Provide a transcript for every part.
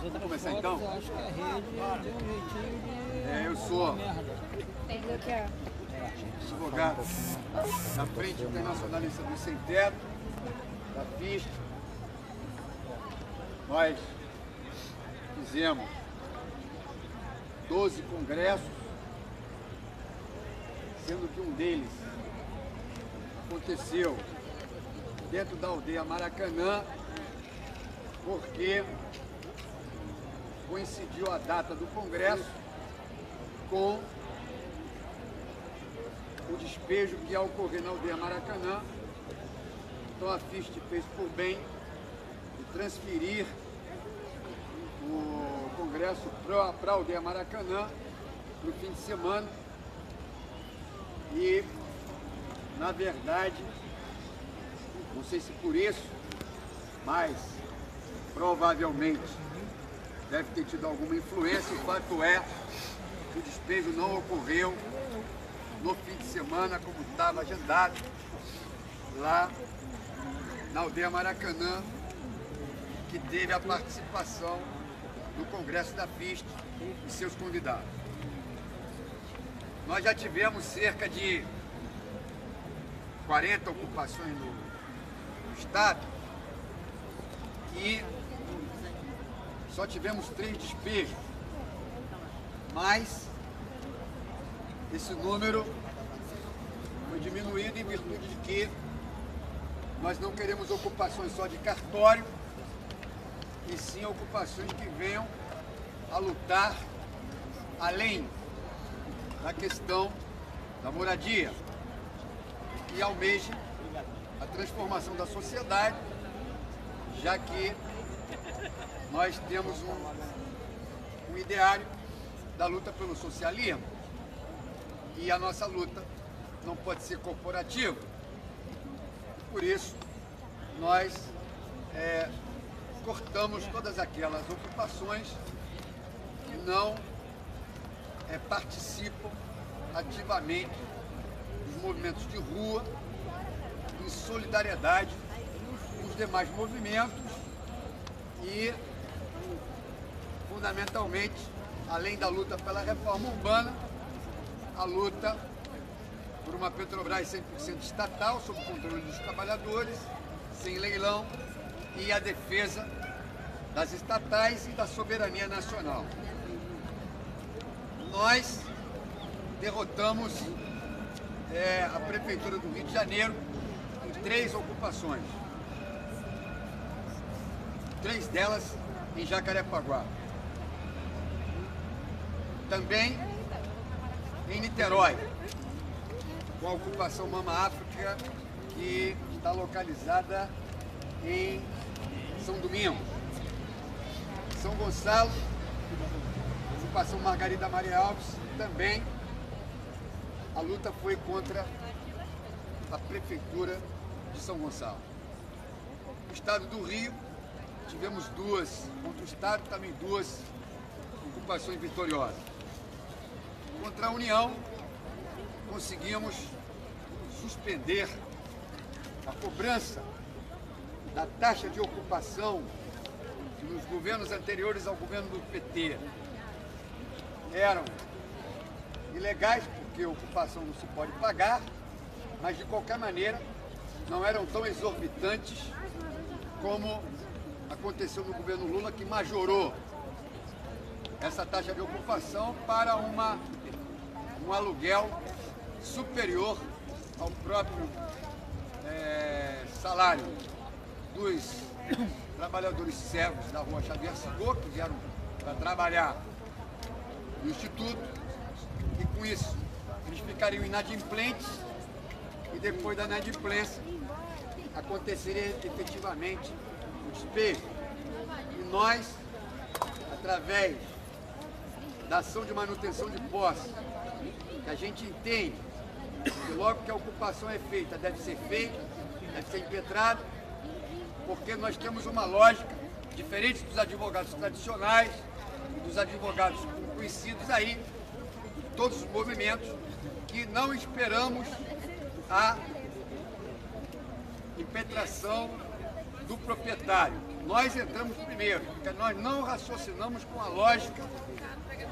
Vamos começar então? Eu acho que a rede deu um jeitinho de... Eu sou Tem advogado da Frente Internacionalista do Sem Teto, da FIST. Nós fizemos 12 congressos, sendo que um deles aconteceu dentro da aldeia Maracanã, porque coincidiu a data do congresso com o despejo que ia ocorrer na aldeia Maracanã. Então a FIST fez por bem de transferir o congresso para a aldeia Maracanã para o fim de semana. E, na verdade, não sei se por isso, mas provavelmente deve ter tido alguma influência. O fato é que o despejo não ocorreu no fim de semana como estava agendado lá na aldeia Maracanã, que teve a participação do Congresso da FIST e seus convidados. Nós já tivemos cerca de 40 ocupações no Estado e só tivemos 3 despejos, mas esse número foi diminuído em virtude de que nós não queremos ocupações só de cartório, e sim ocupações que venham a lutar além da questão da moradia e almejem a transformação da sociedade, já que nós temos um ideário da luta pelo socialismo e a nossa luta não pode ser corporativa. Por isso, nós cortamos todas aquelas ocupações que não participam ativamente dos movimentos de rua, em solidariedade com os demais movimentos e, fundamentalmente, além da luta pela reforma urbana, a luta por uma Petrobras 100% estatal, sob o controle dos trabalhadores, sem leilão, e a defesa das estatais e da soberania nacional. Nós derrotamos a Prefeitura do Rio de Janeiro em 3 ocupações. 3 delas em Jacarepaguá. Também em Niterói, com a ocupação Mama África, que está localizada em São Domingos. São Gonçalo, ocupação Margarida Maria Alves, também a luta foi contra a Prefeitura de São Gonçalo. No Estado do Rio, tivemos 2, contra o Estado também 2 ocupações vitoriosas. Contra a União, conseguimos suspender a cobrança da taxa de ocupação que nos governos anteriores ao governo do PT eram ilegais, porque a ocupação não se pode pagar, mas de qualquer maneira não eram tão exorbitantes como aconteceu no governo Lula, que majorou essa taxa de ocupação para um aluguel superior ao próprio salário dos trabalhadores cegos da rua Xavier Sigor, que vieram para trabalhar no Instituto, e com isso eles ficariam inadimplentes e depois da inadimplência aconteceria efetivamente o despejo. E nós, através da ação de manutenção de posse, que a gente entende que logo que a ocupação é feita, deve ser impetrada, porque nós temos uma lógica diferente dos advogados tradicionais e dos advogados conhecidos aí, de todos os movimentos, que não esperamos a impetração do proprietário. nós entramos primeiro, porque nós não raciocinamos com a lógica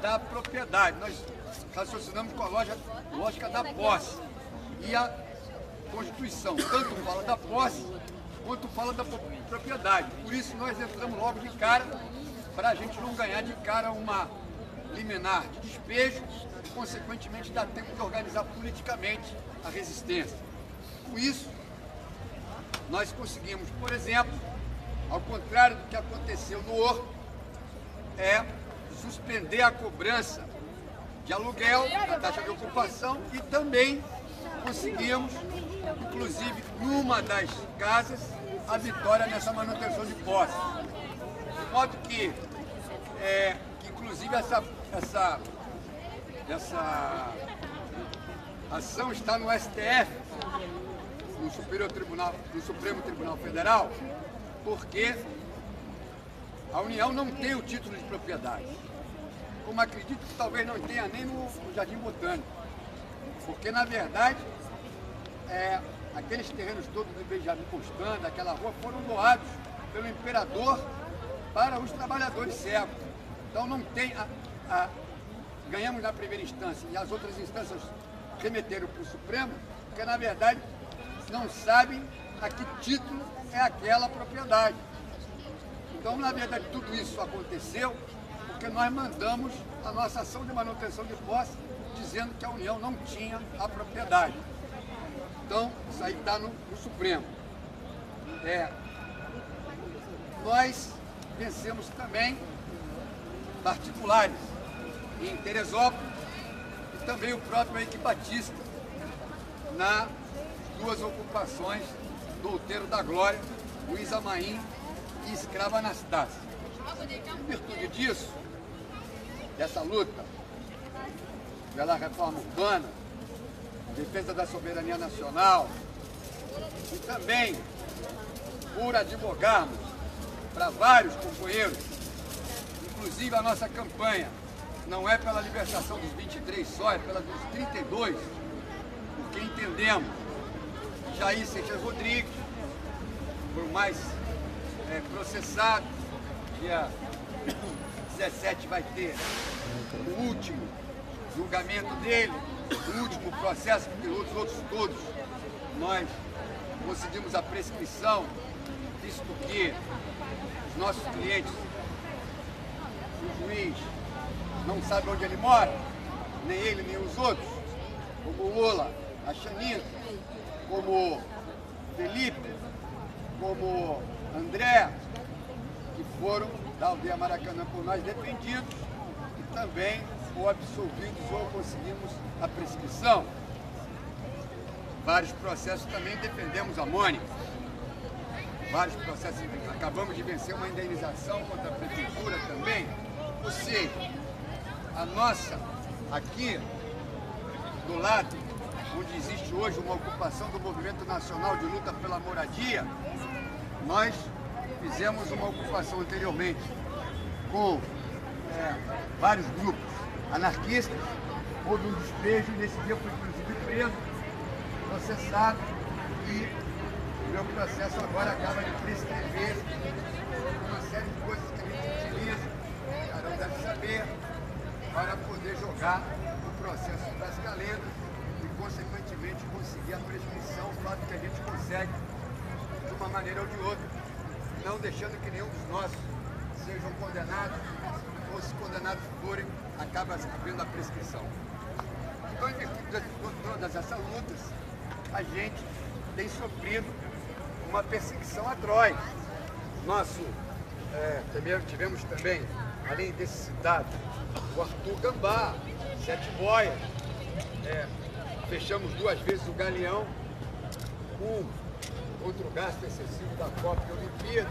da propriedade, nós raciocinamos com a lógica da posse. E a Constituição tanto fala da posse quanto fala da propriedade. Por isso nós entramos logo de cara, para a gente não ganhar de cara uma liminar de despejo e, consequentemente, dar tempo de organizar politicamente a resistência. Com isso, nós conseguimos, por exemplo, ao contrário do que aconteceu no Horto, suspender a cobrança de aluguel, a taxa de ocupação, e também conseguimos, inclusive, numa das casas, a vitória nessa manutenção de posse. De modo que inclusive, essa ação está no STF, no Supremo Tribunal Federal, porque a União não tem o título de propriedade. Como acredito que talvez não tenha nem no Jardim Botânico. Porque, na verdade, aqueles terrenos todos do Benjamin Constant, daquela rua, foram doados pelo imperador para os trabalhadores cegos. Então não tem, ganhamos na primeira instância e as outras instâncias remeteram para o Supremo, porque na verdade não sabem a que título é aquela propriedade. Então, na verdade, tudo isso aconteceu porque nós mandamos a nossa ação de manutenção de posse dizendo que a União não tinha a propriedade. Então, isso aí está no Supremo. Nós vencemos também particulares em Teresópolis e também o próprio Henrique Batista nas duas ocupações do Outeiro da Glória, Luiz Amaim e Escrava Anastácia. Em virtude disso, dessa luta pela reforma urbana, defesa da soberania nacional e também por advogarmos para vários companheiros, inclusive a nossa campanha não é pela libertação dos 23 só, é pela dos 32, porque entendemos que Jair Seixas Rodrigues foi o mais processado. Dia 17 vai ter o último julgamento dele, o último processo, porque os outros todos nós conseguimos a prescrição, visto que os nossos clientes, o juiz não sabe onde ele mora, nem ele nem os outros, como o Lula, a Xanita, como o Felipe, como o André, que foram da aldeia Maracanã por nós defendidos e também ou absolvidos ou conseguimos a prescrição. Vários processos também defendemos a Mônica. Vários processos, acabamos de vencer uma indenização contra a prefeitura também. Ou seja, a nossa, aqui do lado, onde existe hoje uma ocupação do Movimento Nacional de Luta pela Moradia, nós fizemos uma ocupação anteriormente com vários grupos anarquistas, houve um despejo, nesse dia foi inclusive preso, processado, e o meu processo agora acaba de prescrever uma série de coisas que a gente utiliza, o Carol deve saber, para poder jogar o processo das calendas e, consequentemente, conseguir a prescrição, o fato que a gente consegue de uma maneira ou de outra, não deixando que nenhum dos nossos sejam condenados, ou se condenados forem, acaba havendo a prescrição. Então, em virtude de todas essas lutas, a gente tem sofrido uma perseguição atroz. Tivemos também, além desse citado, o Arthur Gambá, 7 boias, fechamos 2 vezes o Galeão, contra o gasto excessivo da Copa e Olimpíada,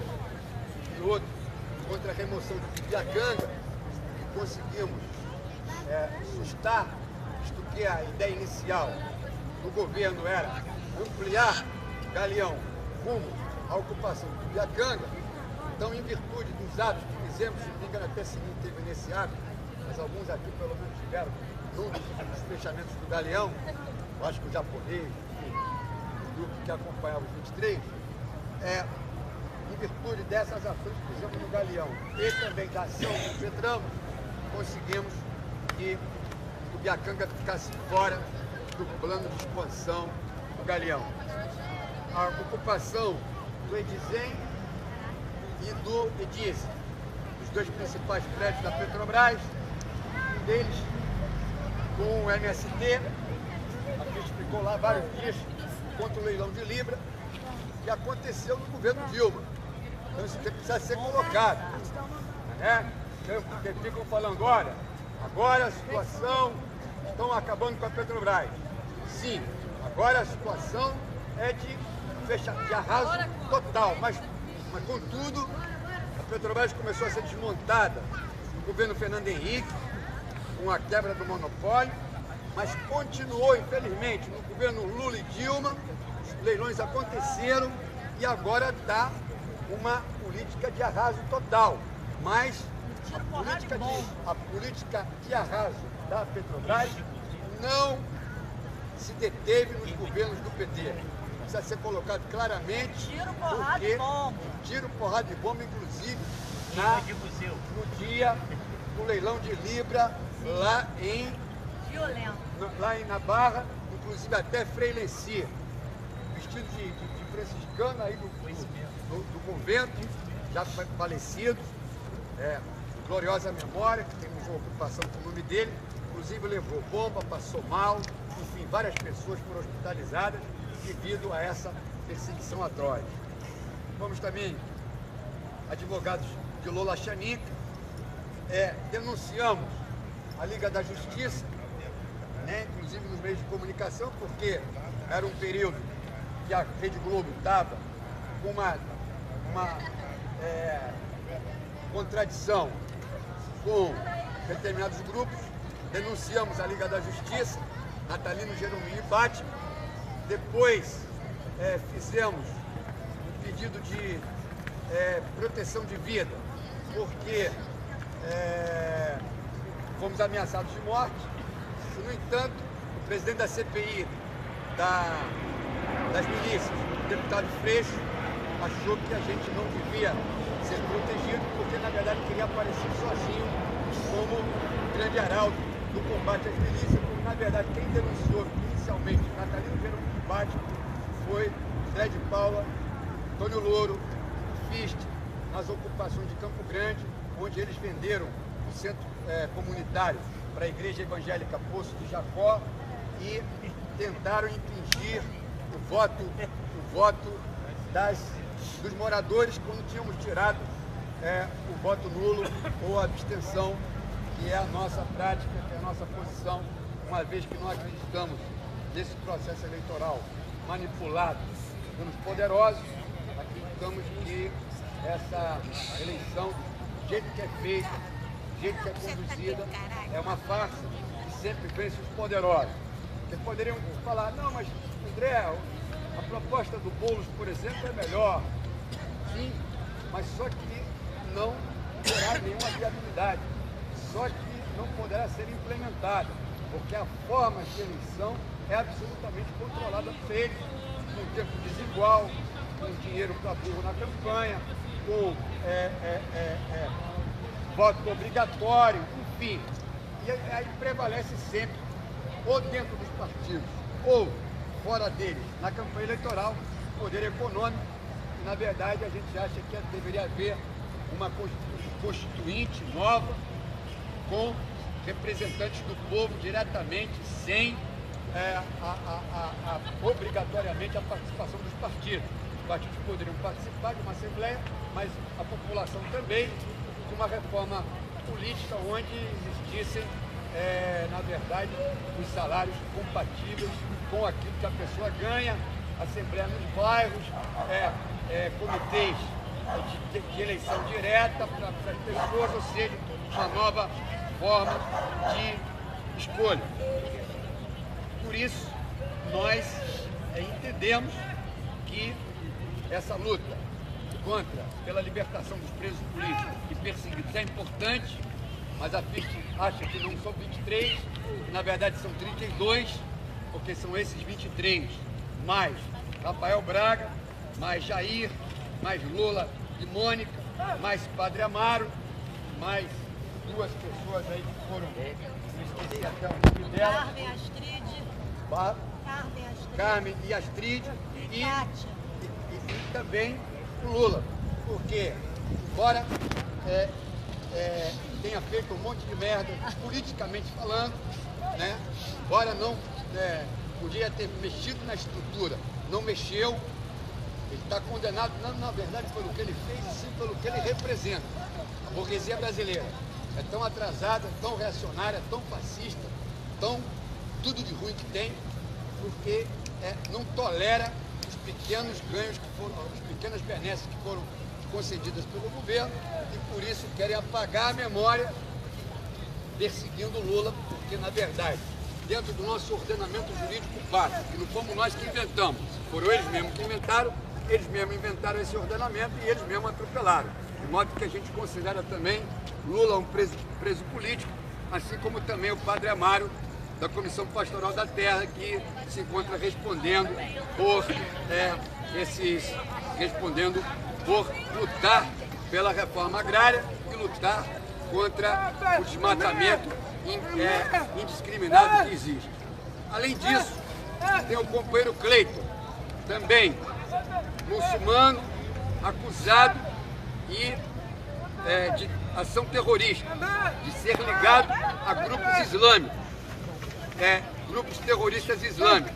e outro contra a remoção de Piacanga, e conseguimos sustar, visto que a ideia inicial do governo era ampliar o Galeão rumo à ocupação de Piacanga. Então, em virtude dos atos que fizemos, se não me engano, até se não teve nesse ato, mas alguns aqui pelo menos tiveram, nos fechamentos do Galeão, eu acho que o japonês, o grupo que acompanhava os 23, em virtude dessas ações que fizemos no Galeão e também da ação que impetramos, conseguimos que o Biacanga ficasse fora do plano de expansão do Galeão. A ocupação do Edizem e do Edize, os dois principais prédios da Petrobras, um deles com o MST, a gente ficou lá vários dias contra o leilão de Libra, que aconteceu no governo Dilma. Então isso precisa ser colocado. Né? Porque ficam falando, olha, agora a situação, estão acabando com a Petrobras. Sim, agora a situação é de arraso total, mas contudo, a Petrobras começou a ser desmontada no governo Fernando Henrique, com a quebra do monopólio, mas continuou, infelizmente, no governo Lula e Dilma, os leilões aconteceram e agora está uma política de arraso total. Mas a política de arraso da Petrobras não se deteve nos governos do PT. Precisa ser colocado claramente. Tiro, porrada e bomba. Tiro, porrada e bomba, inclusive no dia do leilão de Libra, lá na Barra, inclusive até Frei Lenci, vestido de franciscano aí do convento, já falecido, gloriosa memória, que temos uma ocupação com o nome dele, inclusive levou bomba, passou mal, enfim, várias pessoas foram hospitalizadas devido a essa perseguição atroz. Vamos também, advogados de Lola Chanica, denunciamos a Liga da Justiça, né, inclusive nos meios de comunicação, porque era um período que a Rede Globo estava com uma contradição com determinados grupos. Denunciamos a Liga da Justiça, Natalino Jeromim e Batman. Depois fizemos um pedido de proteção de vida, porque fomos ameaçados de morte. No entanto, o presidente da CPI das milícias, o deputado Freixo, achou que a gente não devia ser protegido, porque na verdade queria aparecer sozinho como grande arauto do combate às milícias, porque na verdade quem denunciou inicialmente Natalino Jeromim Batman foi Zé de Paula, Antônio Louro, Fist, nas ocupações de Campo Grande, onde eles venderam o centro comunitário para a Igreja Evangélica Poço de Jacó e tentaram impingir o voto dos moradores quando tínhamos tirado o voto nulo ou a abstenção, que é a nossa prática, que é a nossa posição, uma vez que nós acreditamos nesse processo eleitoral manipulado pelos poderosos, acreditamos que essa eleição, do jeito que é feita, do jeito que é conduzida, é uma farsa que sempre vence os poderosos. Vocês poderiam falar, não, mas André, a proposta do Boulos, por exemplo, é melhor. Sim, mas só que não terá nenhuma viabilidade, só que não poderá ser implementada, porque a forma de eleição é absolutamente controlada por eles, com tempo desigual, com dinheiro para burro na campanha, com voto obrigatório, enfim. E aí prevalece sempre, ou dentro dos partidos, ou fora deles, na campanha eleitoral, poder econômico. E, na verdade, a gente acha que deveria haver uma constituinte nova, com representantes do povo diretamente, sem obrigatoriamente a participação dos partidos. Os partidos poderiam participar de uma assembleia, mas a população também, de uma reforma política onde existissem, na verdade, os salários compatíveis com aquilo que a pessoa ganha, assembleia nos bairros, comitês de eleição direta para as pessoas, ou seja, uma nova forma de escolha. Por isso, nós entendemos que essa luta pela libertação dos presos políticos e perseguidos é importante, mas a FIST acha que não são 23, que na verdade são 32, porque são esses 23, mais Rafael Braga, mais Jair, mais Lula e Mônica, mais Padre Amaro, mais duas pessoas aí que foram, não esqueci até o nome dela. Carmen Astrid. Carmen e Astrid E Kátia. e também o Lula, porque embora tenha feito um monte de merda, politicamente falando, né? Embora não podia ter mexido na estrutura, não mexeu, ele está condenado não na verdade pelo que ele fez, e sim pelo que ele representa. A burguesia brasileira é tão atrasada, tão reacionária, tão fascista, tão tudo de ruim que tem, porque não tolera os pequenos ganhos que foram, as pequenas benesses que foram concedidas pelo governo, e por isso querem apagar a memória perseguindo Lula, porque na verdade, dentro do nosso ordenamento jurídico básico, que não fomos nós que inventamos, foram eles mesmos que inventaram, eles mesmos inventaram esse ordenamento e eles mesmos atropelaram. De modo que a gente considera também Lula um preso político, assim como também o Padre Amaro, da Comissão Pastoral da Terra, que se encontra respondendo por lutar pela reforma agrária e lutar contra o desmatamento indiscriminado que existe. Além disso, tem o companheiro Cleiton, também muçulmano, acusado de ação terrorista, de ser ligado a grupos islâmicos, grupos terroristas islâmicos,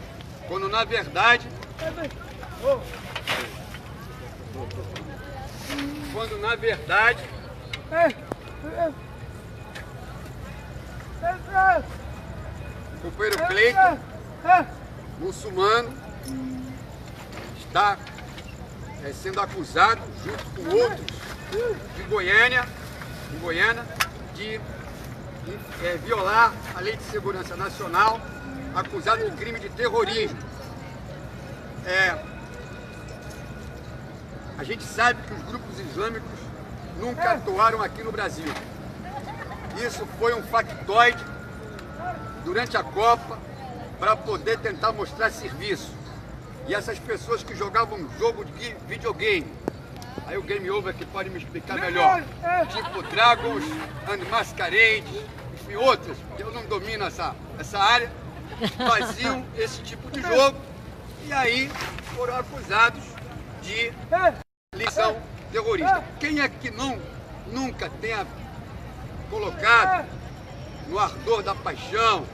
quando na verdade o companheiro Cleiton, muçulmano, está sendo acusado, junto com outros de Goiânia, de violar a Lei de Segurança Nacional, acusado de crime de terrorismo. A gente sabe que os grupos islâmicos nunca atuaram aqui no Brasil. Isso foi um factoide durante a Copa para poder tentar mostrar serviço. E essas pessoas que jogavam um jogo de videogame, aí o Game Over que pode me explicar melhor, tipo Dragons and Masquerade, enfim, outras, eu não domino essa área, faziam esse tipo de jogo e aí foram acusados de ligação terrorista. Quem é que nunca tenha colocado no ardor da paixão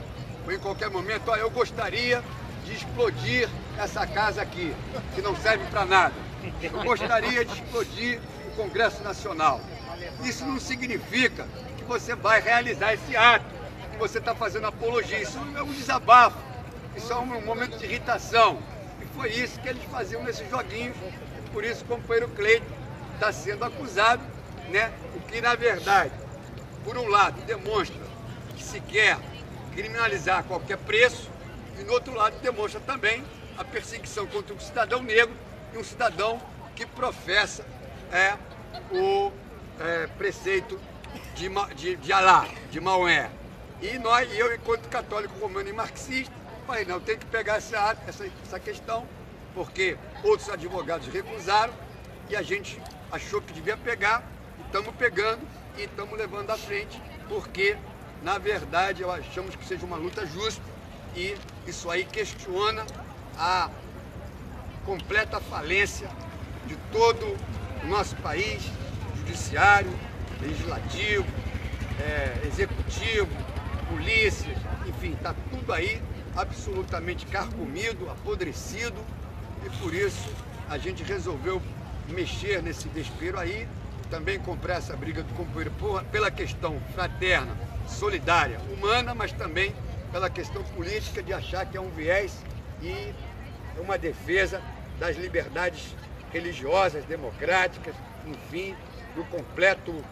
ou em qualquer momento, olha, eu gostaria de explodir essa casa aqui, que não serve para nada. Eu gostaria de explodir o Congresso Nacional. Isso não significa que você vai realizar esse ato, que você está fazendo apologia. Isso é um desabafo, isso é um momento de irritação. E foi isso que eles faziam nesses joguinhos. E por isso o companheiro Cleiton está sendo acusado, né? O que na verdade, por um lado, demonstra que se quer criminalizar a qualquer preço, e no outro lado demonstra também a perseguição contra um cidadão negro e um cidadão que professa o preceito de Alá, de Maomé. E eu, enquanto católico romano e marxista, falei, não, tem que pegar essa questão, porque outros advogados recusaram e a gente achou que devia pegar, e estamos pegando e estamos levando à frente, porque, na verdade, achamos que seja uma luta justa e isso aí questiona a completa falência de todo o nosso país, judiciário, legislativo, executivo, polícia, enfim, está tudo aí absolutamente carcomido, apodrecido, e por isso a gente resolveu mexer nesse vespeiro aí, também comprar essa briga do companheiro pela questão fraterna, solidária, humana, mas também pela questão política de achar que é um viés e uma defesa das liberdades religiosas, democráticas, enfim, do completo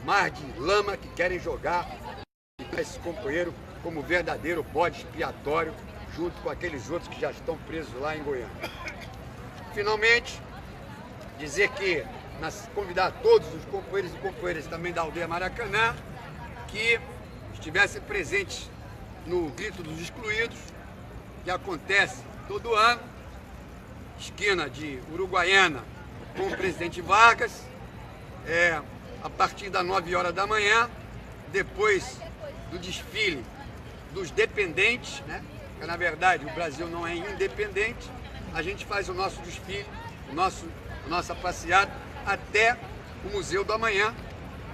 mar de lama que querem jogar esse companheiro como verdadeiro bode expiatório, junto com aqueles outros que já estão presos lá em Goiânia. Finalmente, dizer que convidar todos os companheiros e companheiras também da aldeia Maracanã que estivessem presentes no Grito dos Excluídos, que acontece todo ano, esquina de Uruguaiana com o Presidente Vargas, a partir das 9 horas da manhã, depois do desfile dos dependentes, né? Porque, na verdade, o Brasil não é independente, a gente faz o nosso desfile, a nossa passeata até o Museu do Amanhã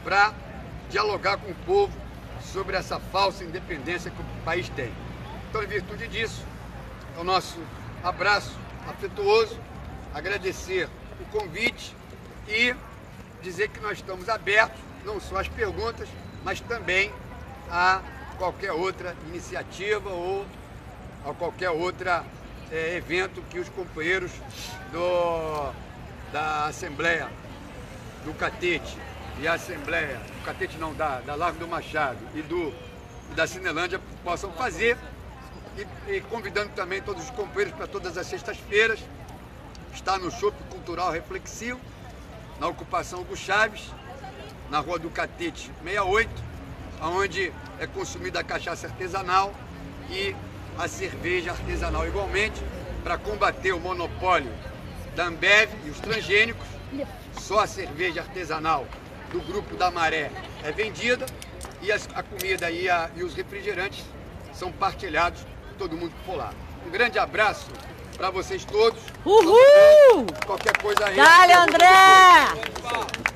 para dialogar com o povo sobre essa falsa independência que o país tem. Então, em virtude disso, é o nosso abraço afetuoso, agradecer o convite e dizer que nós estamos abertos, não só às perguntas, mas também a qualquer outra iniciativa ou a qualquer outro evento que os companheiros da Assembleia do Catete e a Assembleia, do Catete não, da Largo do Machado e da Cinelândia possam fazer, e convidando também todos os companheiros para todas as sextas-feiras, está no Shopping Cultural Reflexivo, na ocupação Hugo Chaves, na Rua do Catete 68, onde é consumida a cachaça artesanal e a cerveja artesanal igualmente, para combater o monopólio da Ambev e os transgênicos. Só a cerveja artesanal do Grupo da Maré é vendida e a comida e os refrigerantes são partilhados por todo mundo que for lá. Um grande abraço para vocês todos. Uhul! Qualquer coisa aí. Dale, André!